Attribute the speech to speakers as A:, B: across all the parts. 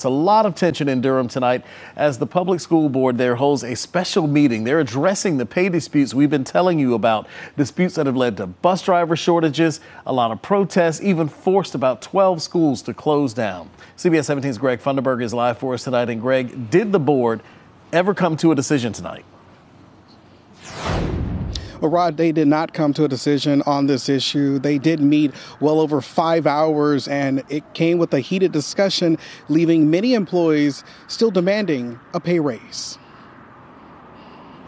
A: It's a lot of tension in Durham tonight as the public school board there holds a special meeting. They're addressing the pay disputes we've been telling you about, disputes that have led to bus driver shortages, a lot of protests, even forced about 12 schools to close down. CBS 17's Greg Funderburg is live for us tonight. And Greg, did the board ever come to a decision tonight?
B: Well, Rod, they did not come to a decision on this issue. They did meet well over 5 hours, and it came with a heated discussion, leaving many employees still demanding a pay raise.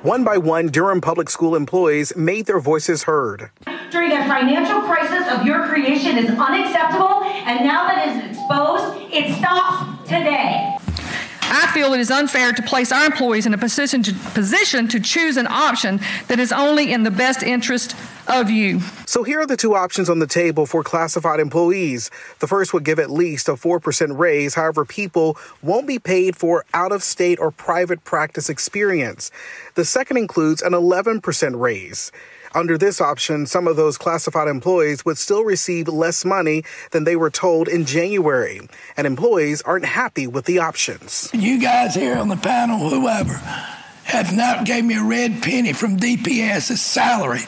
C: One by one, Durham public school employees made their voices heard.
D: During a financial crisis of your creation is unacceptable, and now that it is exposed, it stops today.
E: I feel it is unfair to place our employees in a position to choose an option that is only in the best interest of you.
C: So here are the two options on the table for classified employees. The first would give at least a 4% raise. However, people won't be paid for out-of-state or private practice experience. The second includes an 11% raise. Under this option, some of those classified employees would still receive less money than they were told in January, and employees aren't happy with the options.
F: You guys here on the panel, whoever, have not gave me a red penny from DPS's salary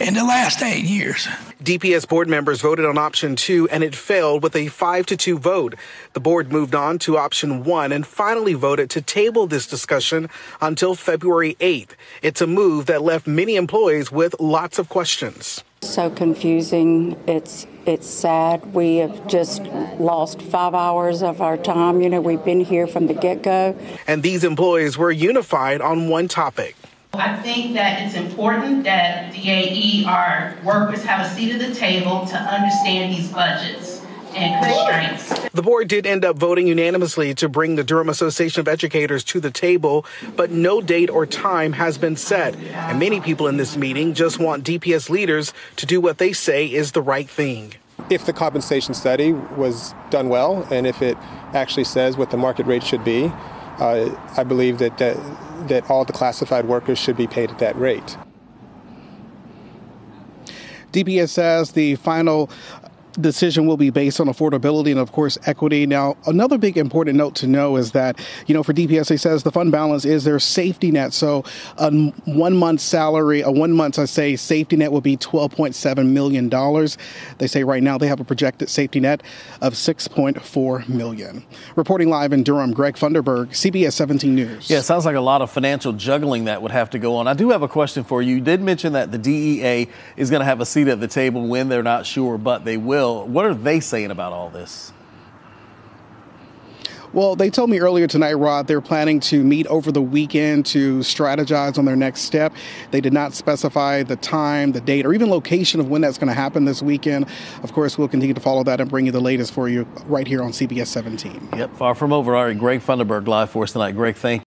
F: in the last 8 years.
C: DPS board members voted on option 2, and it failed with a 5-2 vote. The board moved on to option 1 and finally voted to table this discussion until February 8th. It's a move that left many employees with lots of questions.
G: So confusing. It's sad. We have just lost 5 hours of our time. You know, we've been here from the get-go.
C: And these employees were unified on one topic.
H: I think that it's important that DAE, our workers, have a seat at the table to understand these budgets and constraints.
C: The board did end up voting unanimously to bring the Durham Association of Educators to the table, but no date or time has been set. And many people in this meeting just want DPS leaders to do what they say is the right thing.
I: If the compensation study was done well, and if it actually says what the market rate should be, I believe that all the classified workers should be paid at that rate.
B: DPS says the final decision will be based on affordability and, of course, equity. Now, another big important note to know is that, for DPS, it says the fund balance is their safety net. So a 1 month salary, safety net will be $12.7 million. They say right now they have a projected safety net of $6.4 million. Reporting live in Durham, Greg Funderburg, CBS 17 News.
A: Yeah, it sounds like a lot of financial juggling that would have to go on. I do have a question for you. You did mention that the DEA is going to have a seat at the table when they're not sure, but they will. What are they saying about all this?
B: Well, they told me earlier tonight, Rod, they're planning to meet over the weekend to strategize on their next step. They did not specify the time, the date, or even location of when that's going to happen this weekend. Of course, we'll continue to follow that and bring you the latest for you right here on CBS 17.
A: Yep, far from over. All right, Greg Funderburg live for us tonight. Greg, thank you.